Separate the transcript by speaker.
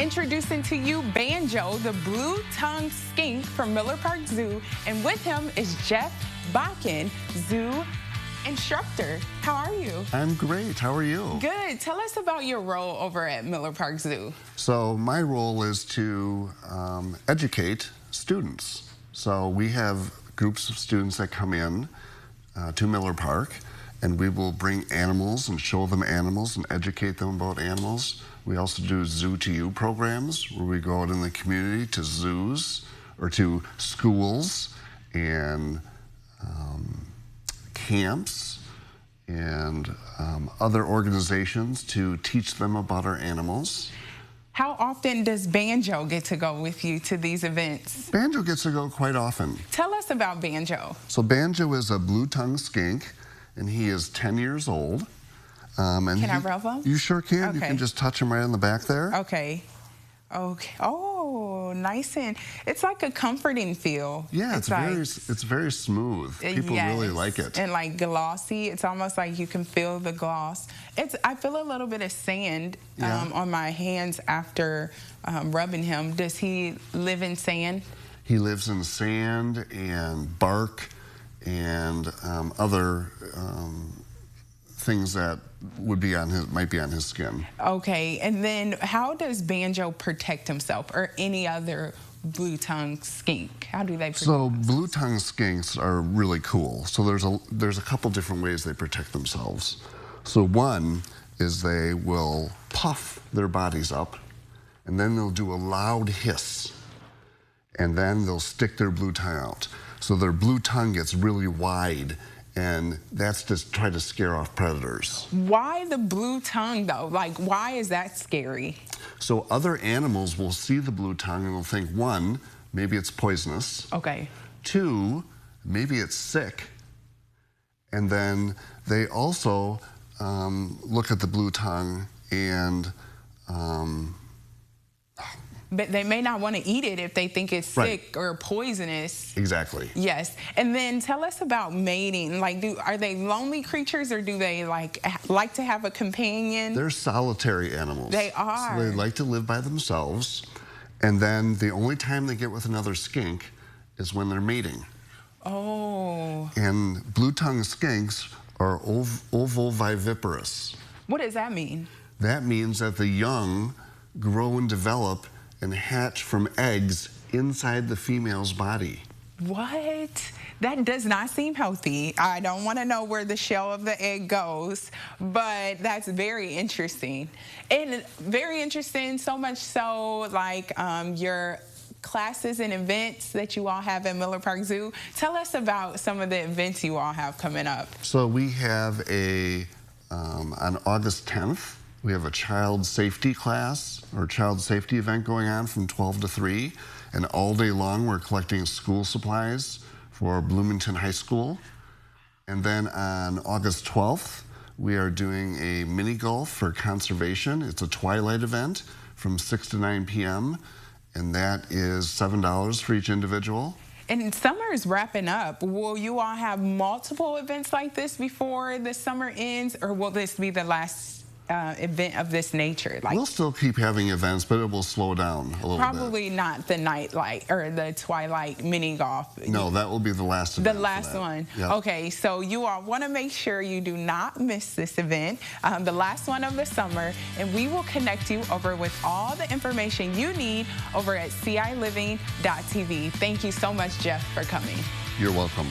Speaker 1: Introducing to you Banjo, the blue-tongued skink from Miller Park Zoo, and with him is Jeff Bakken, zoo instructor. How are you?
Speaker 2: I'm great. How are you?
Speaker 1: Good. Tell us about your role over at Miller Park Zoo.
Speaker 2: So my role is to educate students. So we have groups of students that come in to Miller Park, and we will bring animals and show them animals and educate them about animals. We also do Zoo to You programs where we go out in the community to zoos or to schools and camps and other organizations to teach them about our animals.
Speaker 1: How often does Banjo get to go with you to these events?
Speaker 2: Banjo gets to go quite often.
Speaker 1: Tell us about Banjo.
Speaker 2: So Banjo is a blue-tongued skink, and he is 10 years old.
Speaker 1: Can I rub him?
Speaker 2: You sure can.
Speaker 1: Okay.
Speaker 2: You can just touch him right on the back there.
Speaker 1: Okay. Okay. Oh, nice, and it's like a comforting feel.
Speaker 2: Yeah, it's very smooth. People really like it.
Speaker 1: And like glossy. It's almost like you can feel the gloss. I feel a little bit of sand on my hands after rubbing him. Does he live in sand?
Speaker 2: He lives in sand and bark and other things that might be on his skin.
Speaker 1: Okay, and then how does Banjo protect himself, or any other blue-tongued skink? How do they protect themselves?
Speaker 2: Blue-tongued skinks are really cool. So there's a couple different ways they protect themselves. So one is they will puff their bodies up, and then they'll do a loud hiss, and then they'll stick their blue tongue out. So their blue tongue gets really wide, and that's to try to scare off predators.
Speaker 1: Why the blue tongue, though? Like, why is that scary?
Speaker 2: So other animals will see the blue tongue and will think, one, maybe it's poisonous.
Speaker 1: Okay.
Speaker 2: Two, maybe it's sick. And then they also look at the blue tongue and
Speaker 1: but they may not want to eat it if they think it's sick or poisonous.
Speaker 2: Exactly.
Speaker 1: Yes. And then tell us about mating. Like, are they lonely creatures, or do they like to have a companion?
Speaker 2: They're solitary animals.
Speaker 1: They are.
Speaker 2: So they like to live by themselves. And then the only time they get with another skink is when they're mating.
Speaker 1: Oh.
Speaker 2: And blue-tongued skinks are ovoviviparous.
Speaker 1: What does that mean?
Speaker 2: That means that the young grow and develop and hatch from eggs inside the female's body.
Speaker 1: What? That does not seem healthy. I don't want to know where the shell of the egg goes, but that's very interesting. And very interesting, so much so, like your classes and events that you all have at Miller Park Zoo. Tell us about some of the events you all have coming up.
Speaker 2: So we have on August 10th, we have a child safety class or child safety event going on from 12 to 3. And all day long, we're collecting school supplies for Bloomington High School. And then on August 12th, we are doing a mini golf for conservation. It's a twilight event from 6 to 9 p.m. And that is $7 for each individual.
Speaker 1: And summer is wrapping up. Will you all have multiple events like this before the summer ends, or will this be the last event of this nature?
Speaker 2: We'll still keep having events, but it will slow down a little bit.
Speaker 1: Probably not the nightlight or the twilight mini golf.
Speaker 2: No, that will be the last event.
Speaker 1: The last one.
Speaker 2: Yep.
Speaker 1: Okay, so you all want to make sure you do not miss this event, the last one of the summer, and we will connect you over with all the information you need over at ciLiving.tv. Thank you so much, Jeff, for coming.
Speaker 2: You're welcome.